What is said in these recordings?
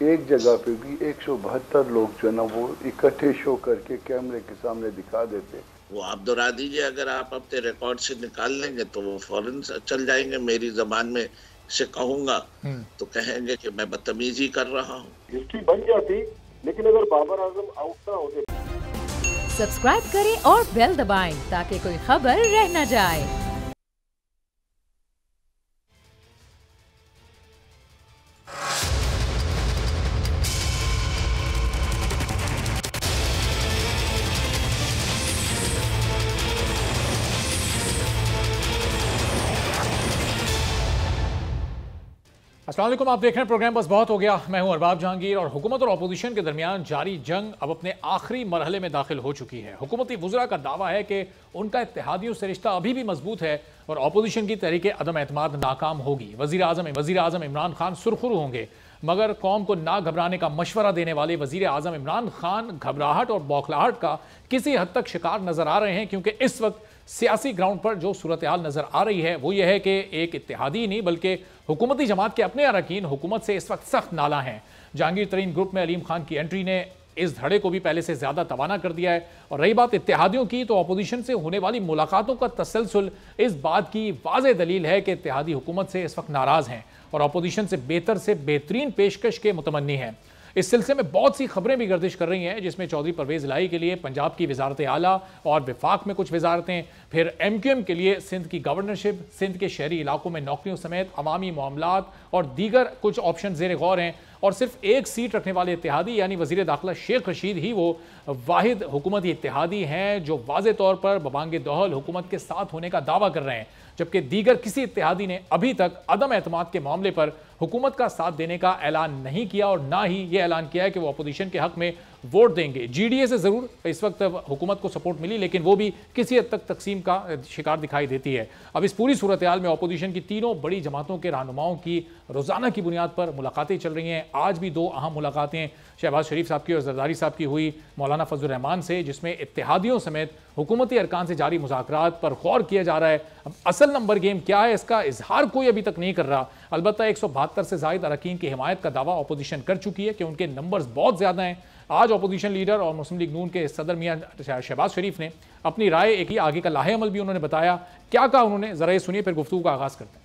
एक जगह पे भी 172 लोग जो है ना वो इकट्ठे शो करके कैमरे के सामने दिखा देते। वो आप दोहरा दीजिए, अगर आप अपने रिकॉर्ड से निकाल लेंगे तो वो फौरन चल जाएंगे। मेरी जबान में से कहूंगा तो कहेंगे कि मैं बदतमीजी कर रहा हूँ। हिस्ट्री बन जाती, लेकिन अगर बाबर आजम आउट ना होते। सब्सक्राइब करें और बेल दबाएं ताकि कोई खबर रह न जाए। अस्सलाम वालेकुम, आप देख रहे हैं प्रोग्राम बस बहुत हो गया। मैं हूं अरबाब जहांगीर और हुकूमत और अपोजिशन के दरमियान जारी जंग अब अपने आखिरी मरहले में दाखिल हो चुकी है। हुकूमती वुज़रा का दावा है कि उनका इत्तेहादियों से रिश्ता अभी भी मजबूत है और अपोजिशन की तहरीक अदम एतमाद नाकाम होगी। वज़ीर आज़म इमरान खान सुरखुरू होंगे, मगर कौम को ना घबराने का मशवरा देने वाले वज़ीर आज़म इमरान खान घबराहट और बौखलाहट का किसी हद तक शिकार नजर आ रहे हैं, क्योंकि इस वक्त सियासी ग्राउंड पर जो सूरत हाल नजर आ रही है वो यह है कि एक इत्तेहादी नहीं बल्कि हुकूमती जमात के अपने अरकान हुकूमत से इस वक्त सख्त नाला हैं। जहांगीर तरीन ग्रुप में अलीम खान की एंट्री ने इस धड़े को भी पहले से ज्यादा तवाना कर दिया है। और रही बात इत्तेहादियों की, तो अपोजिशन से होने वाली मुलाकातों का तसलसल इस बात की वाज़ेह दलील है कि इत्तेहादी हुकूमत से इस वक्त नाराज हैं और अपोजिशन से बेहतरीन पेशकश के मुतमन्नी हैं। इस सिलसिले में बहुत सी खबरें भी गर्दिश कर रही हैं, जिसमें चौधरी परवेज़ इलाही के लिए पंजाब की वजारत आला और विफाक में कुछ वजारतें, फिर MQM के लिए सिंध की गवर्नरशिप, सिंध के शहरी इलाकों में नौकरियों समेत अवामी मामलात और दीगर कुछ ऑप्शन ज़ेर गौर हैं। और सिर्फ एक सीट रखने वाले इत्तेहादी यानी वज़ीर दाखिला शेख रशीद ही वो वाहिद हुकूमती इत्तेहादी हैं जो वाज़े तौर पर बबांगे दोहल हुकूमत के साथ होने का दावा कर रहे हैं, जबकि दीगर किसी इत्तेहादी ने अभी तक अदम एतमाद के मामले पर हुकूमत का साथ देने का ऐलान नहीं किया और ना ही ये ऐलान किया है कि वो अपोजिशन के हक में वोट देंगे। GDA से जरूर इस वक्त हुकूमत को सपोर्ट मिली, लेकिन वो भी किसी हद तक तकसीम का शिकार दिखाई देती है। अब इस पूरी सूरत हाल में अपोजिशन की तीनों बड़ी जमातों के रहनुमाओं की रोजाना की बुनियाद पर मुलाकातें चल रही हैं। आज भी दो अहम मुलाकातें शहबाज शरीफ साहब की और जरदारी साहब की हुई मौलाना फजल रहमान से, जिसमें इत्तेहादियों समेत हुकूमती अरकान से जारी मुज़ाकरात पर गौर किया जा रहा है। अब असल नंबर गेम क्या है इसका इजहार कोई अभी तक नहीं कर रहा। अलबत्ता 172 से जायद अरकान की हिमायत का दावा अपोजिशन कर चुकी है कि उनके नंबर्स बहुत ज्यादा हैं। आज अपोजिशन लीडर और मुस्लिम लीग नून के सदर मियां शहबाज शरीफ ने अपनी राय एक ही आगे का लाहे अमल भी उन्होंने बताया। क्या कहा उन्होंने, जरा ये सुनिए, फिर गुफ्तगू का आगाज करते हैं।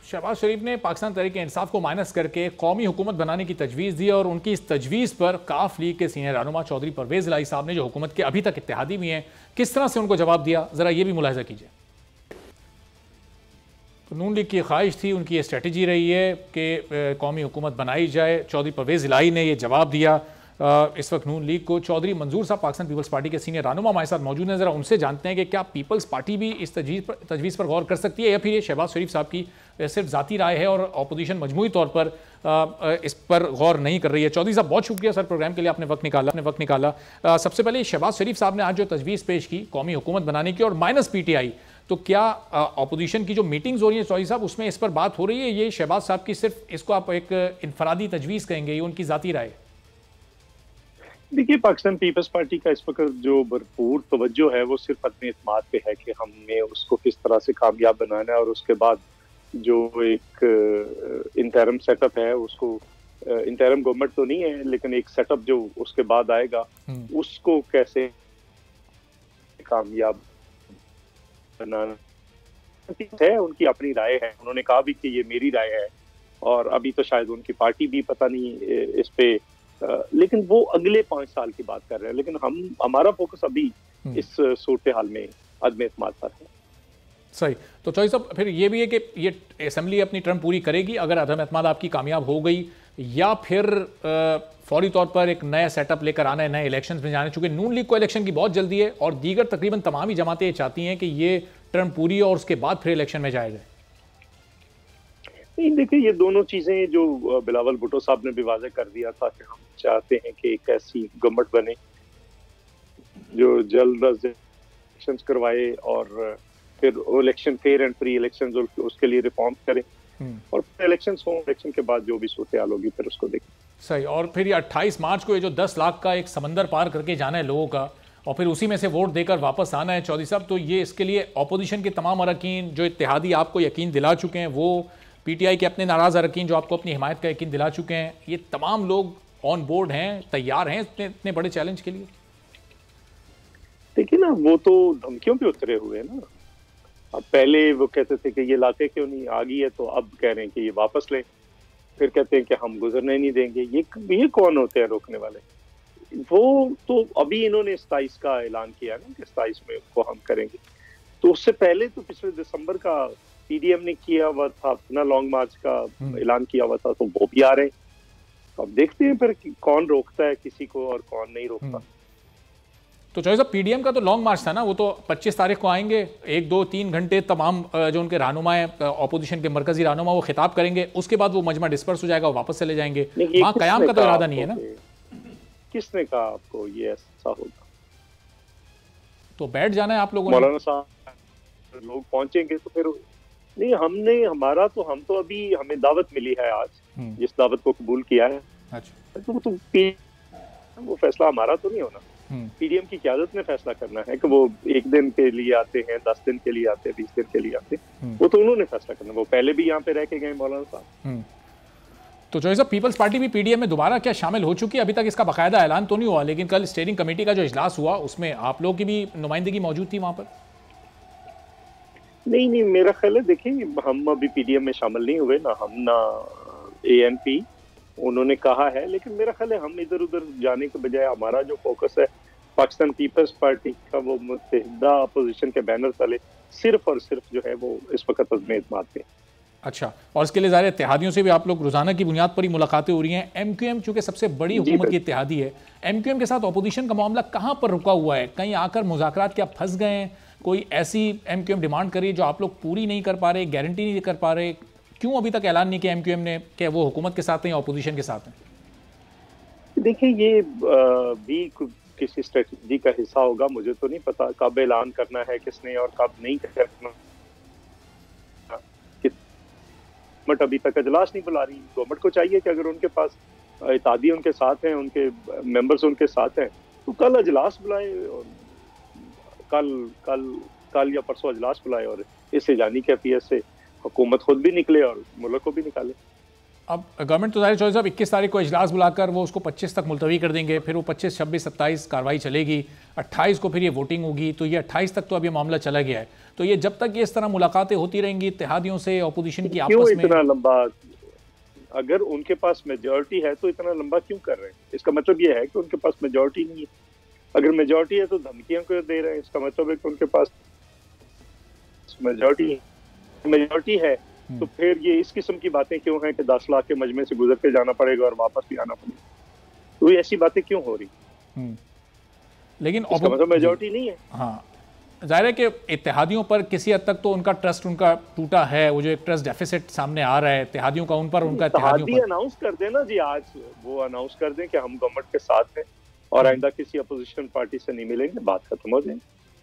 शहबाज शरीफ ने पाकिस्तान तहरीक इंसाफ को माइनस करके कौमी हुकूमत बनाने की तजवीज़ दी और उनकी इस तजवीज़ पर काफ लीग के सीनियर रहनुमा चौधरी परवेज़ इलाही साहब ने, जो हुकूमत के अभी तक इत्तेहादी भी हैं, किस तरह से उनको जवाब दिया, जरा ये भी मुलाहिजा कीजिए। तो नून लीग की ख्वाहिश थी, उनकी ये स्ट्रेटजी रही है कि कौमी हुकूमत बनाई जाए। चौधरी परवेज़ इलाही ने यह जवाब दिया। इस वक्त नून लीग को चौधरी मंजूर साहब पाकिस्तान पीपल्स पार्टी के सीनियर रहनुमा हमारे साथ मौजूद हैं। जरा उनसे जानते हैं कि क्या पीपल्स पार्टी भी इस तजवीज़ पर गौर कर सकती है या फिर ये शहबाज शरीफ साहब की सिर्फ ज़ाती राय है और अपोजिशन मजमूई तौर पर इस पर गौर नहीं कर रही है। चौधरी साहब बहुत शुक्रिया सर प्रोग्राम के लिए, आपने वक्त निकाला। सबसे पहले शहबाज शरीफ साहब ने आज जो तजवीज़ पेश की कौमी हुकूमत बनाने की और माइनस PTI, तो क्या अपोजिशन की जो मीटिंग्स हो रही है चौधरी साहब उसमें इस पर बात हो रही है? ये शहबाज साहब की सिर्फ इसको आप एक इनफरादी तजवीज़ कहेंगे, ये उनकी ज़ाती राय? देखिए, पाकिस्तान पीपल्स पार्टी का इस वक्त जो भरपूर तवज्जो है वो सिर्फ अपने एतमाद पे है कि हमने उसको किस तरह से कामयाब बनाना है और उसके बाद जो एक इंटरम सेटअप है उसको, इंटरम गवर्नमेंट तो नहीं है लेकिन एक सेटअप जो उसके बाद आएगा उसको कैसे कामयाब बनाना है। उनकी अपनी राय है, उन्होंने कहा भी कि ये मेरी राय है और अभी तो शायद उनकी पार्टी भी पता नहीं इस पे, लेकिन वो अगले 5 साल की बात कर रहे हैं। लेकिन हमारा फोकस अभी इस सूरत हाल में अदम एतमाद पर है। सही। तो चौधरी साहब फिर ये भी है कि ये असेंबली अपनी टर्म पूरी करेगी अगर अदम एतमाद आपकी कामयाब हो गई, या फिर फौरी तौर पर एक नया सेटअप लेकर आना है, नए इलेक्शंस में जाने? चूंकि नून लीग को इलेक्शन की बहुत जल्दी है और दीगर तकरीबन तमाम ही जमातें ये चाहती हैं कि ये टर्म पूरी हो और उसके बाद फिर इलेक्शन में जाया जाए। नहीं, देखिए, ये दोनों चीजें जो बिलावल भुट्टो साहब ने भी वाज़ेह कर दिया था कि हम चाहते हैं कि एक ऐसी गवर्नमेंट बने जो जल्द इलेक्शन करवाए और फिर election fair and free election उसके लिए रिफॉर्म करें और इलेक्शन हो, इलेक्शन के बाद जो भी सूरत हाल होगी फिर उसको देखें। सही। और फिर ये 28 मार्च को ये जो 10 लाख का एक समंदर पार करके जाना है लोगों का और फिर उसी में से वोट देकर वापस आना है चौधरी साहब, तो ये इसके लिए अपोजिशन के तमाम अरकान जो इत्तेहादी आपको यकीन दिला चुके हैं वो पीटीआई के अपने नाराज अरकान जो आपको अपनी हिमायत का यकीन दिला चुके हैं, ये तमाम लोग ऑन बोर्ड हैं, तैयार हैं इतने बड़े चैलेंज के लिए? देखिए ना, वो तो धमकियों पे उतरे हुए हैं ना। अब पहले वो कहते थे कि ये लाते क्यों नहीं, आ गई है, तो अब कह रहे हैं कि ये वापस लें, फिर कहते हैं कि हम गुजरने नहीं देंगे। ये कौन होते हैं रोकने वाले? वो तो अभी इन्होंने 27 का ऐलान किया ना कि 27 में उनको हम करेंगे, तो उससे पहले तो पिछले दिसंबर का पीडीएम ने किया हुआ था, अपना लॉन्ग मार्च का ऐलान किया हुआ था, तो वो भी आ रहे हैं। तो अब देखते हैं फिर कौन रोकता है किसी को और कौन नहीं रोकता। तो चॉइस ऑफ पीडीएम का तो लॉन्ग मार्च था ना, वो तो 25 तारीख को आएंगे, 1-2-3 घंटे तमाम जो उनके रहनुमा है, ऑपोजिशन के मरकजी रहनुमा, वो खिताब करेंगे, उसके बाद वो मजमा डिस्पर्स हो जाएगा, वापस चले जाएंगे। वहां कयाम का तो इरादा नहीं है ना? किसने कहा आपको ये ऐसा होगा? तो बैठ जाना है आप लोगों ने। मौलाना साहब लोग पहुंचेंगे तो फिर नहीं, हम तो अभी हमें दावत मिली है आज, जिस दावत को कबूल किया है। अच्छा, तो वो फैसला हमारा तो नहीं होना, पीडीएम की क़यादत ने फैसला करना है कि वो 1 दिन के लिए आते हैं, 10 दिन के लिए आते हैं, 20 दिन के लिए आते हैं, वो तो उन्होंने फैसला करना। वो पहले भी यहाँ पे रह के गए मौलाना साहब। तो चॉइस ऑफ पीपल्स पार्टी भी पीडीएम में दोबारा क्या शामिल हो चुकी है? अभी तक इसका बाकायदा ऐलान तो नहीं हुआ, लेकिन कल स्टीयरिंग कमेटी का जो इजलास हुआ उसमें आप लोगों की भी नुमाइंदगी मौजूद थी वहां पर? नहीं, मेरा ख्याल है, देखिए हम अभी पीडीएम में शामिल नहीं हुए, ना हम ना एएनपी, उन्होंने कहा है, लेकिन मेरा ख्याल है हम इधर उधर जाने के बजाय हमारा जो फोकस है पाकिस्तान पीपल्स पार्टी का, वो मुत्तहिदा अपोजिशन के बैनर तले सिर्फ और सिर्फ जो है वो इस वक्त अज़्म एतमाद पे। अच्छा, और इसके लिए ज़ाहिर इत्तेहादियों से भी आप लोग रोजाना की बुनियाद पर ही मुलाकातें हो रही हैं। एमक्यूएम चूंकि सबसे बड़ी हुकूमत की इत्तेहादी है, एमक्यूएम के साथ अपोजिशन का मामला कहाँ पर रुका हुआ है? कहीं आकर मुज़ाकरात क्या फंस गए हैं? कोई ऐसी एमक्यूएम डिमांड करी जो आप लोग पूरी नहीं कर पा रहे, गारंटी नहीं कर पा रहे? क्यों अभी तक ऐलान नहीं किया एमक्यूएम ने कि वो हुकूमत के साथ हैं या अपोजिशन के साथ हैं? देखिए, ये भी किसी स्ट्रेटजी का हिस्सा होगा, मुझे तो नहीं पता कब ऐलान करना है किसने और कब नहीं करना। गवर्नमेंट अभी तक इजलास नहीं बुला रही। गवर्नमेंट को चाहिए कि अगर उनके पास इत्तेहादी उनके साथ हैं, उनके मेंबर्स उनके साथ हैं, तो कल इजलास बुलाए, और कल या परसों इजलास बुलाए, और इससे जानी कैफियत से हुकूमत खुद भी निकले और मुल्क को भी निकाले। अब गवर्नमेंट तो ज़ाहिर चॉइस अब 21 तारीख को इजलास बुलाकर वो उसको 25 तक मुलतवी कर देंगे, फिर वो 25, 26, 27 कार्रवाई चलेगी, 28 को फिर ये वोटिंग होगी, तो ये 28 तक तो अब ये मामला चला गया है। तो ये जब तक ये इस तरह मुलाकातें होती रहेंगी इत्तेहादियों से, अपोजिशन की आपस में, इतना लंबा, अगर उनके पास मेजॉरिटी है तो इतना लंबा क्यों कर रहे हैं? इसका मतलब ये है कि उनके पास मेजॉरिटी नहीं है। अगर मेजॉरिटी है तो धमकियां क्यों दे रहे हैं? इसका मतलब है कि उनके पास मेजॉरिटी है, तो फिर ये इस किस्म की बातें क्यों हैं कि 10 लाख के मजमे से गुजर के जाना पड़ेगा और वापस भी आना पड़ेगा? तो ये ऐसी बातें क्यों हो रही? लेकिन इसका मतलब मेजॉरिटी नहीं है। हाँ, जाहिर है कि इत्तेहादियों पर किसी हद तक तो उनका ट्रस्ट उनका टूटा है। वो जो एक ट्रस्ट डेफिसिट सामने आ रहा है इत्तेहादियों का, उन पर उनका इत्तेहादियों अनाउंस कर देना जी, आज वो अनाउंस कर दें कि हम गवर्नमेंट के साथ हैं और आइंदा किसी अपोजिशन पार्टी से नहीं मिलेंगे, बात खत्म हो जाएगी।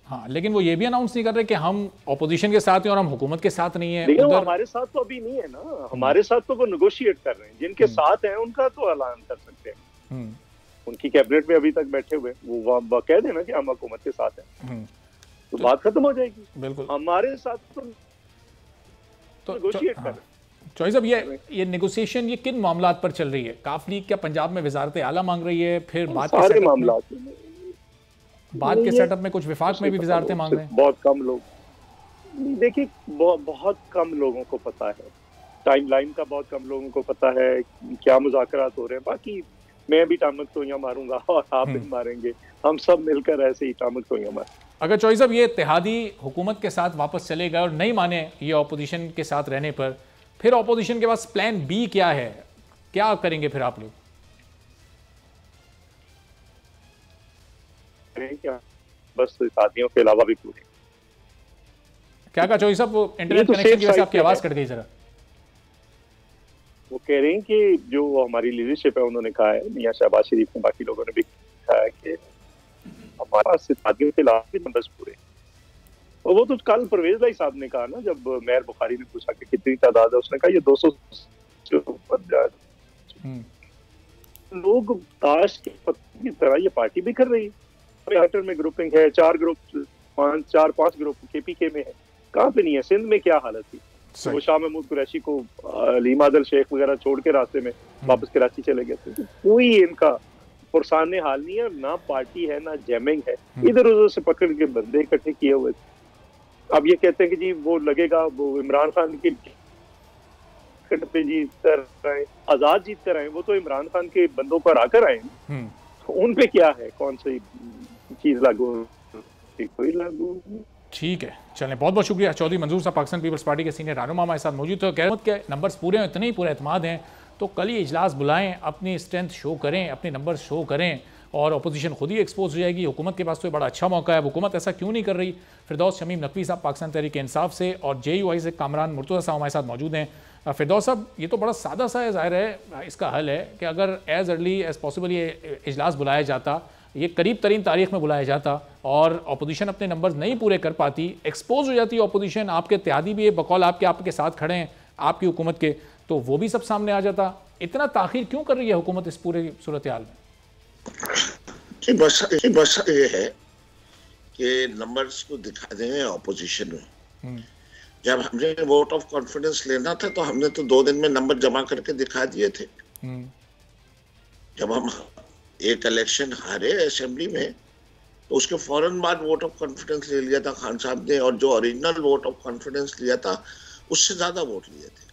हाँ, लेकिन वो ये भी अनाउंस नहीं कर रहे कि हम अपोजिशन के साथ हैं और हम हुकूमत के साथ नहीं है। लेकिन वो हमारे साथ तो अभी नहीं है ना, हमारे साथ तो वो नेगोशिएट कर रहे हैं। जिनके साथ हैं उनका तो ऐलान कर सकते हैं। उनकी कैबिनेट में अभी तक बैठे हुए, वो कह देना कि हम हुकूमत के साथ हैं, तो बात खत्म हो जाएगी। बिल्कुल, हमारे साथ तो नेगोशिएट कर रहे हैं। चॉइस अब ये नेगोशिएशन ये किन मामलात पर चल रही है? काफ लीग क्या पंजाब में वजारत आला मांग रही है? फिर बाद के सेटअप में कुछ विफाक में भी वजारतें मांग रहे हैं। बहुत कम लोग, देखिए बहुत कम लोगों को पता है, टाइमलाइन का बहुत कम लोगों को पता है क्या मुज़ाकरात हो रहे हैं। बाकी मैं भी टामक तोइयां मारूंगा और आप भी मारेंगे, हम सब मिलकर ऐसे ही टामक तोइयां मारें। अगर चॉइस अब ये इत्तेहादी हुकूमत के साथ वापस चलेगा और नहीं माने ये अपोजिशन के साथ रहने पर, फिर अपोजिशन के पास प्लान बी क्या है? क्या करेंगे फिर आप लोग? बस शादियों के अलावा भी पूरे क्या का चॉइस अब इंटरनेट कनेक्शन की वजह से आपकी आवाज कट गई जरा। वो कह रहे हैं कि जो हमारी लीडरशिप है उन्होंने कहा है, मियां शहबाज शरीफ ने, बाकी लोगों ने भी कहा है कि हमारे पास शादियों के अलावा भी नंबर पूरे। और वो तो कल परवेज लाई साहब ने कहा ना, जब मेयर बुखारी ने पूछा कि कितनी तादाद है, उसने कहा ये 200 से ऊपर जा रहे। लोग ताश की तरह ये पार्टी भी कर रही है। में ग्रुपिंग है, 4 ग्रुप 5 ग्रुप केपीके में है, कहाँ पे नहीं है? सिंध में क्या हालत थी? तो वो शाह महमूद कुरैशी को अलीम आदल शेख वगैरह छोड़ के रास्ते में वापस कराची चले गए थे। तो कोई इनका पुरसाने हाल नहीं है, ना पार्टी है ना जैमिंग है, इधर उधर से पकड़ के बंदे इकट्ठे किए हुए थे। अब ये कहते हैं कि जी वो लगेगा वो इमरान खान की टिकट पे जीत कर आए, आजाद जीत कर आए, वो तो इमरान खान के बंदों पर आकर आए, तो उन पे क्या है, कौन सी चीज लागू, कोई लागू। ठीक है, चलें, बहुत बहुत शुक्रिया। चौधरी मंजूर साहब पाकिस्तान पीपल्स पार्टी के सीनियर रहनुमा हमारे साथ मौजूद थे। हुकूमत के नंबर्स पूरे हैं, इतने ही पूरे एतमाद हैं तो कल ही इजलास बुलाएं, अपनी स्ट्रेंथ शो करें, अपने नंबर शो करें और अपोजिशन खुद ही एक्सपोज हो जाएगी। हुकूमत के पास तो बड़ा अच्छा मौका है, हुकूमत ऐसा क्यों नहीं कर रही। फिरदौस शमीम नकवी साहब पाकिस्तान तहरीक इंसाफ से और JUI से कामरान मुर्तज़ा साहब हमारे साथ मौजूद हैं। फिरदौस साहब, ये तो बड़ा सादा सा है, ज़ाहिर है इसका हल है कि अगर एज़ अर्ली एज़ पॉसिबल ये इजलास बुलाया जाता, ये करीब तरीन तारीख में बुलाया जाता और अपोजिशन अपने नंबर्स नहीं पूरे कर पाती, एक्सपोज हो जाती अपोजिशन, आपके इत्तेहादी भी बकौल आपके साथ खड़े हैं आपकी हुकूमत के, तो वो भी सब सामने आ जाता। इतना ताखीर क्यों कर रही है हुकूमत इस पूरे सूरत हाल में? बस ये है कि नंबर्स को दिखा दें अपोजिशन में। जब हमने वोट ऑफ कॉन्फिडेंस लेना था तो हमने तो 2 दिन में नंबर जमा करके दिखा दिए थे। जब हम एक इलेक्शन हारे असेंबली में तो उसके फौरन बाद वोट ऑफ कॉन्फिडेंस ले लिया था खान साहब ने, और जो ओरिजिनल वोट ऑफ कॉन्फिडेंस लिया था उससे ज्यादा वोट लिए थे।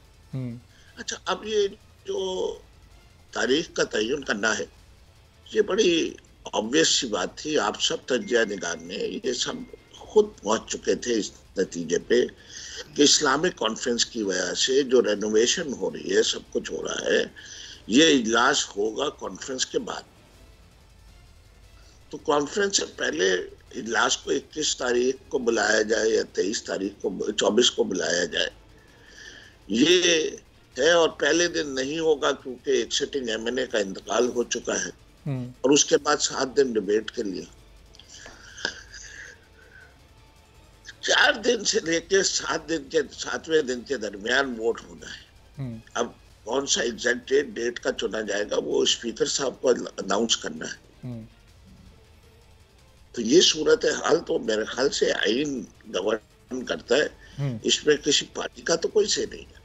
अच्छा, अब ये जो तारीख का तयन करना है, ये बड़ी ऑब्वियस सी बात थी। आप सब तज्जिया निगार ने ये सब खुद पहुंच चुके थे इस नतीजे पे कि इस्लामिक कॉन्फ्रेंस की वजह से जो रेनोवेशन हो रही है, सब कुछ हो रहा है, ये इजलास होगा कॉन्फ्रेंस के बाद। तो कॉन्फ्रेंस से पहले इजलास को 21 तारीख को बुलाया जाए या 23 तारीख को 24 को बुलाया जाए, ये है। और पहले दिन नहीं होगा क्योंकि एक सिटिंग MNA का इंतकाल हो चुका है, और उसके बाद 7 दिन डिबेट के लिए, 4 दिन से लेकर 7वें दिन के दरमियान वोट होना है। अब कौन सा एग्जैक्ट डेट का चुना जाएगा वो स्पीकर साहब को अनाउंस करना है। तो ये सूरत हाल तो मेरे ख्याल से आइन गवर्न करता है, इसमें किसी पार्टी का तो कोई से नहीं है।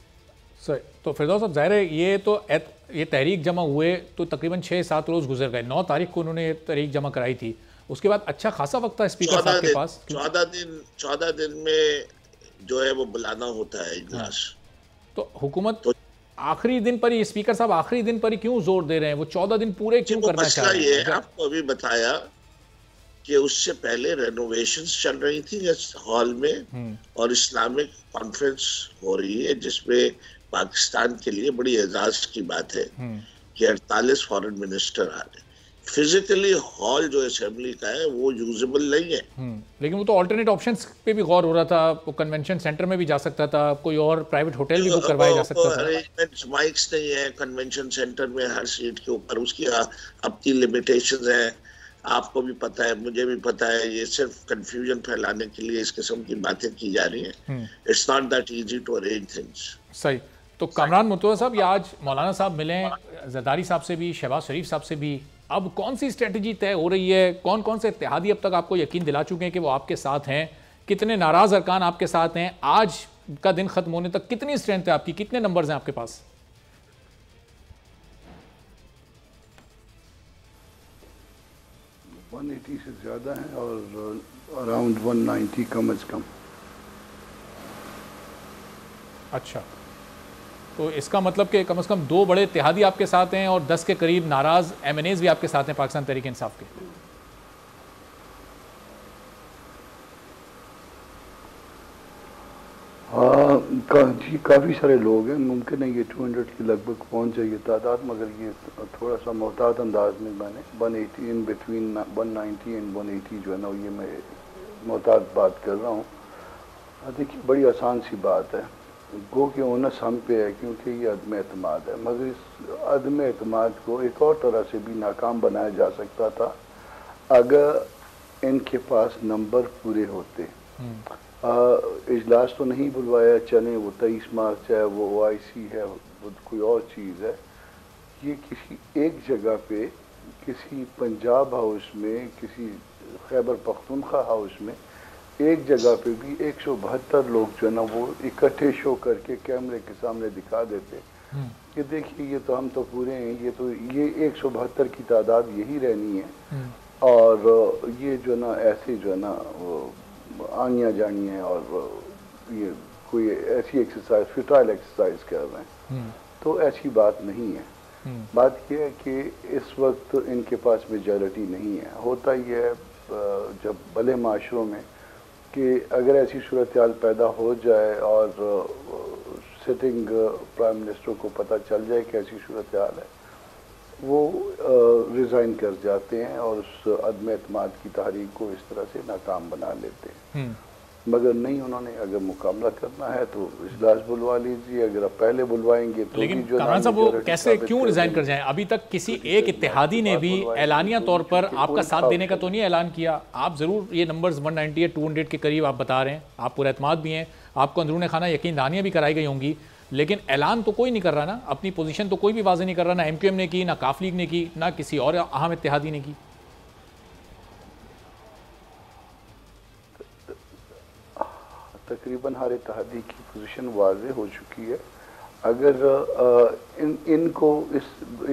सर, तो फिरदौस साहब, जाहिर है ये तहरीक जमा हुए तो तकरीबन 6-7 रोज गुजर गए। 9 तारीख को उन्होंने तहरीक जमा कराई थी, उसके बाद अच्छा खासा वक्त था स्पीकर साहब के पास। 14 दिन में जो है वो बुलाना होता है इजलास। तो हुकूमत तो आखिरी दिन पर ही, स्पीकर साहब आखिरी दिन पर ही क्यों जोर दे रहे हैं, वो 14 दिन पूरे क्यों करना चाह रहे हैं? आपको अभी बताया कि उससे पहले रेनोवेशंस चल रही थी इस हॉल में, और इस्लामिक कॉन्फ्रेंस हो रही है जिसमें पाकिस्तान के लिए बड़ी एजाज की बात है कि 48 फॉरेन मिनिस्टर आ रहे। फिजिकली हॉल जो असेंबली का है वो यूजेबल नहीं है, लेकिन वो तो अल्टरनेट ऑप्शंस पे भी गौर हो रहा था। वो कन्वेंशन सेंटर में भी जा सकता था, कोई और प्राइवेट होटल भी बुक करवाया जा सकता था। अरेंजमेंट्स माइक्स नहीं है कन्वेंशन सेंटर में हर सीट के ऊपर, उसकी अपनी लिमिटेशंस हैं। आपको भी पता है, मुझे भी पता है, ये सिर्फ कंफ्यूजन फैलाने के लिए इस किस्म की बातें की जा रही हैं। It's not that easy to arrange things. सही। तो कामरान मुर्तज़ा साहब, ये आज मौलाना साहब मिले, जरदारी साहब से भी, शहबाज शरीफ साहब से भी, अब कौन सी स्ट्रेटजी तय हो रही है? कौन कौन से इत्तेहादी अब तक आपको यकीन दिला चुके हैं कि वो आपके साथ हैं? कितने नाराज अरकान आपके साथ हैं? आज का दिन खत्म होने तक कितनी स्ट्रेंथ है आपकी, कितने नंबर्स हैं आपके पास? वन 180 से ज़्यादा है और अराउंड 190 कम अज़ कम। अच्छा, तो इसका मतलब कि कम से कम 2 बड़े इत्तेहादी आपके साथ हैं और 10 के करीब नाराज MNAs भी आपके साथ हैं पाकिस्तान तहरीक इंसाफ के। हाँ जी, काफ़ी सारे लोग हैं। मुमकिन है ये 200 के लगभग पहुंच जाए तादाद, मगर ये थोड़ा सा मोहतात अंदाज में मैंने 180 इन बिटवीन 190 एंड 180 जो है ना, ये मैं मोहतात बात कर रहा हूँ। देखिए, बड़ी आसान सी बात है, गो के ओनस हम पे है क्योंकि ये अदम एतमाद है, मगर इस अदम एतमाद को एक और तरह से भी नाकाम बनाया जा सकता था अगर इनके पास नंबर पूरे होते। इजलास तो नहीं बुलवाया, चलें वो 23 मार्च है, वो OIC है, वो कोई और चीज़ है। ये किसी एक जगह पे, किसी पंजाब हाउस में, किसी खैबर पख्तूनख्वा हाउस में एक जगह पे भी 172 लोग जो है ना वो इकट्ठे शो करके कैमरे के सामने दिखा देते कि देखिए ये तो हम तो पूरे हैं, ये 172 की तादाद यही रहनी है और ये जो ना ऐसे जो है ना आनियाँ जानी है और ये कोई ऐसी एक्सरसाइज फ्यूटाइल एक्सरसाइज कर रहे हैं, तो ऐसी बात नहीं है। बात यह है कि इस वक्त इनके पास मेजॉरिटी नहीं है। होता ये है जब भले माशरों में कि अगर ऐसी सूरत हाल पैदा हो जाए और सिटिंग प्राइम मिनिस्टर को पता चल जाए कि ऐसी सूरत हाल है, वो रिज़ाइन कर जाते हैं और उस अदम एतमाद की तहरीक को इस तरह से नाकाम बना लेते हैं। मगर नहीं, उन्होंने अगर मुकाबला करना है तो इजलास बुलवा लीजिए, अगर आप पहले बुलवाएंगे तो लेकिन कामरान साहब वो कैसे क्यों रिजाइन कर जाएं? अभी तक किसी एक इत्तेहादी ने भी एलानिया तौर पर आपका साथ देने का तो नहीं ऐलान किया। आप जरूर ये नंबर्स 190 या 200 के करीब आप बता रहे हैं, आप पूरा एतमाद भी हैं, आपको अंदरूनी खाना यकीन दहानियाँ भी कराई गई होंगी, लेकिन ऐलान तो कोई नहीं कर रहा ना, अपनी पोजीशन तो कोई भी वाज़ेह नहीं कर रहा, ना MQM ने की, ना काफ लीग ने की, ना किसी और अहम इत्तेहादी ने की। तकरीबन हर इत्तेहादी की पोजीशन वाज़ेह हो चुकी है। अगर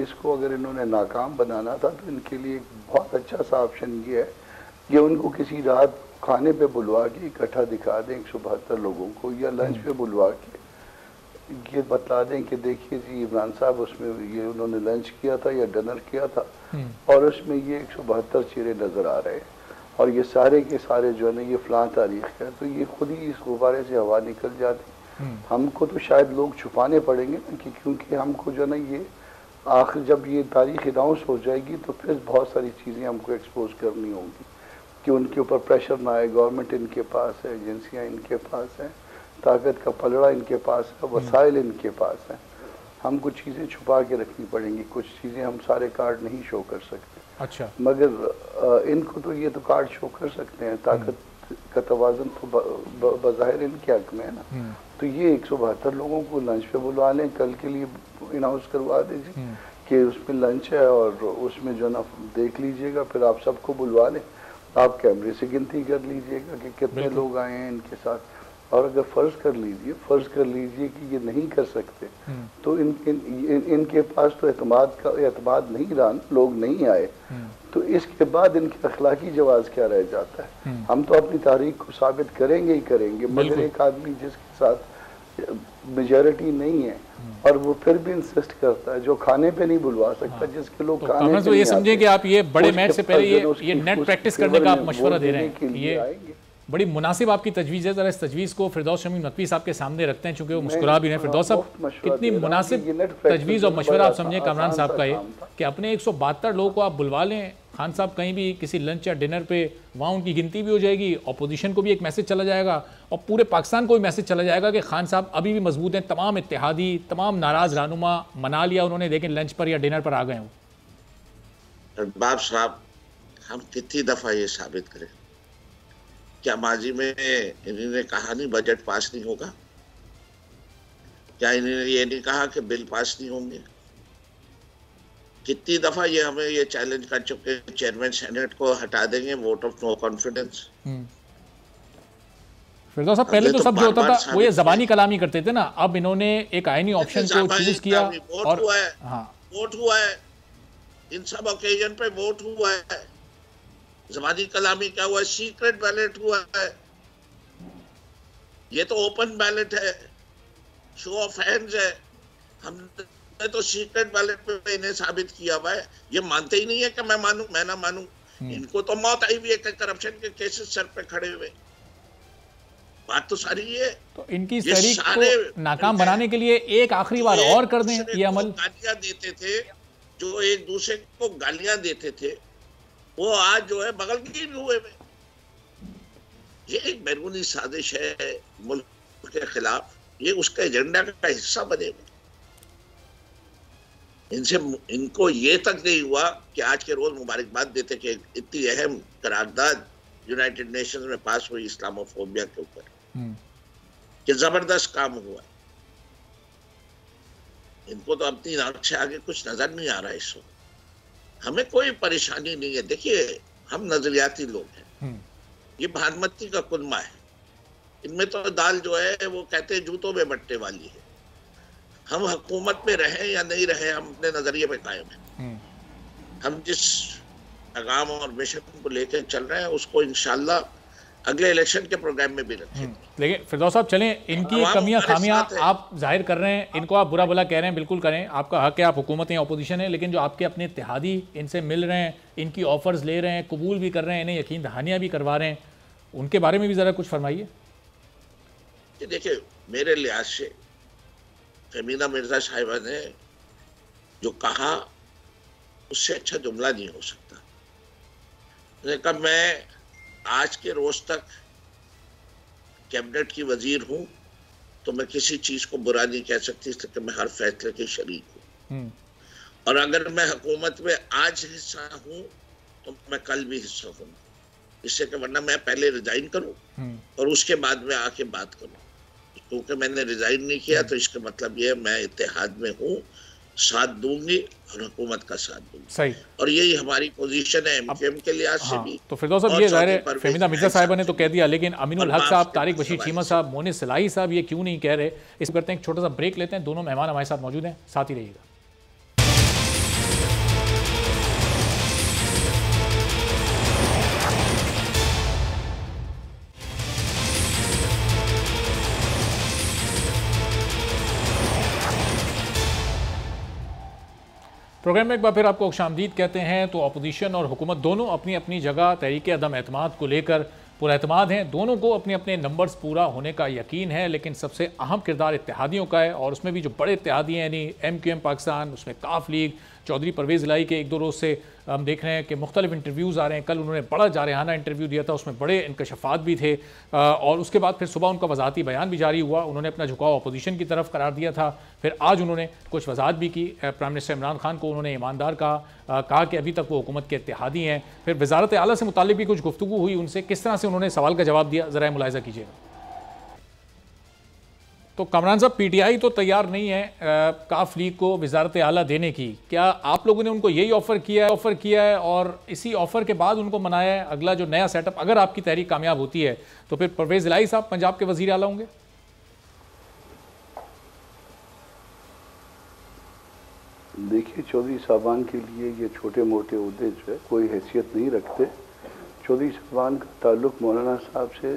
इसको अगर इन्होंने नाकाम बनाना था तो इनके लिए एक बहुत अच्छा सा ऑप्शन ये है कि उनको किसी रात खाने पे बुलवा के इकट्ठा दिखा दें 172 लोगों को, या लंच पे बुलवा के ये बता दें कि देखिए जी इमरान साहब उसमें ये उन्होंने लंच किया था या डिनर किया था और उसमें ये 172 चेहरे नज़र आ रहे हैं और ये सारे के सारे जो है ना ये फ़लाँ तारीख है, तो ये खुद ही इस गुब्बारे से हवा निकल जाती। हमको तो शायद लोग छुपाने पड़ेंगे ना कि क्योंकि हमको जो है ना ये आखिर जब ये तारीख अनाउंस हो जाएगी तो फिर बहुत सारी चीज़ें हमको एक्सपोज करनी होंगी कि उनके ऊपर प्रेशर ना आए। गवर्नमेंट इनके पास है, एजेंसियाँ इनके पास हैं, ताकत का पलड़ा इनके पास है, वसाइल इनके पास हैं। हम कुछ चीज़ें छुपा के रखनी पड़ेंगी, कुछ चीज़ें हम सारे कार्ड नहीं शो कर सकते। अच्छा, मगर इनको तो ये तो कार्ड शो कर सकते हैं, ताकत का तवाज़ुन तो बज़ाहिर इनके हक में है ना। तो ये 172 लोगों को लंच पे बुलवा लें, कल के लिए अनाउंस करवा दीजिए कि उसमें लंच है और उसमें जो ना देख लीजिएगा, फिर आप सबको बुलवा लें, आप कैमरे से गिनती कर लीजिएगा कि कितने लोग आए हैं इनके साथ। और अगर फ़र्ज़ कर लीजिए कि ये नहीं कर सकते तो इनके पास तो एतमाद नहीं रहा, लोग नहीं आए, तो इसके बाद इनके अखलाकी जवाज़ क्या रह जाता है? हम तो अपनी तारीख को साबित करेंगे ही करेंगे, मगर एक आदमी जिसके साथ मेजॉरिटी नहीं है और वो फिर भी इंसिस्ट करता है, जो खाने पे नहीं बुलवा सकता, जिसके लोग तो खाने पे ये समझे कि आप ये बड़े मैच से पहले ये नेट प्रैक्टिस करने का आप मशवरा दे रहे हैं, ये बड़ी मुनासिब आपकी तजवीज़ है। ज़रा इस तजवीज़ को फिरदौस शमीम नकवी साहब के सामने रखते हैं, चूंकि वो मुस्कुरा भी रहे। फिरदौस साहब, कितनी मुनासिब तजवीज़ और मशवरा आप समझें कामरान साहब का ये कि अपने 172 लोगों को आप बुलवा लें, खान साहब कहीं भी किसी लंच या डिनर पे, वहाँ उनकी गिनती भी हो जाएगी, अपोजिशन को भी एक मैसेज चला जाएगा और पूरे पाकिस्तान को भी मैसेज चला जाएगा कि खान साहब अभी भी मजबूत हैं। तमाम इत्तेहादी, तमाम नाराज़ रहनुमा मना लिया उन्होंने, लेकिन लंच पर या डिनर पर आ गए हो। बाब साहब, हम कितनी दफ़ा ये साबित करें? क्या माजी में इन्होंने कहा नहीं बजट पास नहीं होगा? क्या इन्होंने ये नहीं कहा कि बिल पास नहीं होंगे? कितनी दफा ये हमें ये चैलेंज कर चुके, चेयरमैन सेनेट को हटा देंगे, वोट ऑफ नो कॉन्फिडेंस। फिरदौस साहब, पहले तो सब जो होता था वो ये ज़बानी कलामी करते थे ना, अब इन्होंने एक आईनी ऑप्शन को चूज किया और वोट हुआ है, इन सब ओकेजन पे वोट हुआ है। ज़बानी कलामी क्या हुआ है? सीक्रेट बैलेट हुआ है। ये तो ओपन बैलेट है, शो ऑफ हैंड्स है। हमने तो सीक्रेट बैलेट पे इन्हें साबित किया हुआ है। ये मानते ही नहीं है कि मैं मानूं, मैं ना मानूं। इनको तो मौत आई हुई है कि करप्शन के केसेस सर पे खड़े हुए। बात तो सारी ये, तो इनकी तहरीक को नाकाम बनाने के लिए एक आखिरी बार और कर दें ये अमल। गालियां देते थे, जो एक दूसरे को गालियां देते थे, वो आज जो है बगल की हुए में। ये एक बैरूनी साजिश है मुल्क के खिलाफ, ये उसका एजेंडा का हिस्सा बने हुए। इनको ये तक नहीं हुआ कि आज के रोज मुबारकबाद देते कि इतनी अहम करारदाद यूनाइटेड नेशंस में पास हुई इस्लामोफोबिया के ऊपर, कि जबरदस्त काम हुआ। इनको तो अपनी नाक से आगे कुछ नजर नहीं आ रहा है इस वक्त। हमें कोई परेशानी नहीं है। देखिए, हम नजरियाती लोग हैं, ये भानुमती का कुनबा है। इनमें तो दाल जो है वो कहते हैं जूतों में बट्टे वाली है। हम हुकूमत में रहें या नहीं रहें, हम अपने नजरिए पे कायम हैं। हम जिस पैगाम और मिशन को लेकर चल रहे हैं उसको इंशाल्लाह अगले इलेक्शन के प्रोग्राम में भी रखें। लेकिन फिरदौस साहब चलें, इनकी कमियां खामियां आप जाहिर कर रहे हैं, इनको आप बुरा भला कह रहे हैं, बिल्कुल करें, आपका हक है, आप हुकूमत हैं, अपोजिशन है, लेकिन जो आपके अपने इत्तेहादी इनसे मिल रहे हैं, इनकी ऑफर्स ले रहे हैं, कबूल भी कर रहे हैं, इन्हें यकीन दहानियां भी करवा रहे हैं, उनके बारे में भी ज़रा कुछ फरमाइए। देखिए, मेरे लिहाज से फमीना मिर्जा साहिबा ने जो कहा उससे अच्छा जुमला नहीं हो सकता। मैंने कहा मैं आज के रोज तक कैबिनेट की वजीर हूं तो मैं किसी चीज को बुरा नहीं कह सकती, इसलिए मैं हर फैसले के शरीक हूं। और अगर मैं हुकूमत में आज हिस्सा हूं तो मैं कल भी हिस्सा हूं, इससे कि वरना मैं पहले रिजाइन करूं और उसके बाद में आके बात करूं। क्योंकि मैंने रिजाइन नहीं किया तो इसका मतलब ये है मैं इत्तेहाद में हूं, साथ दूंगी और हुकूमत का साथ दूंगी। सही। और यही हमारी पोजीशन है एमकेएम के लिहाज से भी। तो फिरदौस साहब, ये जाहिर है फमीना मिर्जा साहिबा ने तो कह दिया, लेकिन अमीनुल हक साहब, तारिक बशीर चीमा साहब, मोनिस सलाही साहब ये क्यों नहीं कह रहे? इस करते हैं एक छोटा सा ब्रेक लेते हैं। दोनों मेहमान हमारे साथ मौजूद हैं, साथ ही रहिएगा। प्रोग्राम में एक बार फिर आपको खुशामदीद कहते हैं। तो अपोजिशन और हुकूमत दोनों अपनी अपनी जगह तहरीक अदम एतमाद को लेकर पुरएतमाद हैं। दोनों को अपने अपने नंबर्स पूरा होने का यकीन है, लेकिन सबसे अहम किरदार इत्तेहादियों का है, और उसमें भी जो बड़े इत्तेहादी हैं यानी MQM पाकिस्तान, उसमें काफ लीग, चौधरी परवेज़ इलाही के एक दो रोज़ से हम देख रहे हैं कि मुख्तलिफ इंटरव्यूज़ आ रहे हैं। कल उन्होंने बड़ा जारहाना इंटरव्यू दिया था, उसमें बड़े इंकशाफात भी थे, और उसके बाद फिर सुबह उनका वजाहती बयान भी जारी हुआ। उन्होंने अपना झुकाव अपोजिशन की तरफ करार दिया था। फिर आज उन्होंने कुछ वजाहत भी की। प्राइम मिनिस्टर इमरान खान को उन्होंने ईमानदार कहा कि अभी तक वो हुकूमत के इत्तेहादी हैं। फिर वजारत आला से मुताल्लिक भी कुछ गुफ्तगू हुई उनसे, किस तरह से उन्होंने सवाल का जवाब दिया, ज़रा मुलाहिज़ा कीजिएगा। तो कामरान साहब, PTI तो तैयार नहीं है काफ लीग को वजारत आला देने की। क्या आप लोगों ने उनको यही ऑफ़र किया है और इसी ऑफ़र के बाद उनको मनाया है? अगला जो नया सेटअप, अगर आपकी तहरीक कामयाब होती है तो फिर परवेज़ इलाही साहब पंजाब के वज़ीर आला होंगे? देखिए, चौधरी साहबान के लिए ये छोटे मोटे उहदे जो है कोई हैसियत नहीं रखते। चौधरी साहबान का ताल्लुक़ मौलाना साहब से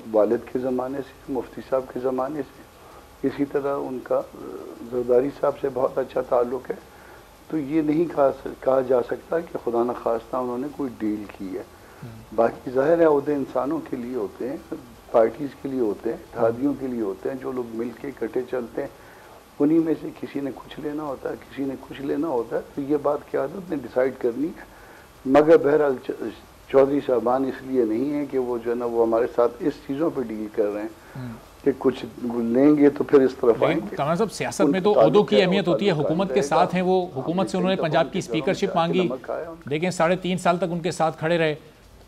वालिद के ज़माने से, मुफ्ती साहब के ज़माने से, इसी तरह उनका जरदारी साहब से बहुत अच्छा ताल्लुक़ है। तो ये नहीं कहा जा सकता कि खुदा न खास्ता उन्होंने कोई डील की है। बाकी ज़ाहिर है उहदे इंसानों के लिए होते हैं, पार्टीज़ के लिए होते हैं, इत्तेहादियों के लिए होते हैं, जो लोग मिल के इकट्ठे चलते हैं। उन्हीं में से किसी ने कुछ लेना होता है, किसी ने कुछ लेना होता है। तो ये बात क़यादत ने डिसाइड करनी है। मगर बहरहाल चौधरी साहबान इसलिए नहीं है कि वो जो है ना वो हमारे साथ इस चीज़ों पे डील कर रहे हैं कि कुछ लेंगे तो फिर इस तरफ आएंगे। कामरान साहब, सियासत में तो ओहदों की अहमियत होती है। हुकूमत के साथ हैं वो, हुकूमत से उन्होंने पंजाब की स्पीकरशिप मांगी, लेकिन 3.5 साल तक उनके साथ खड़े रहे।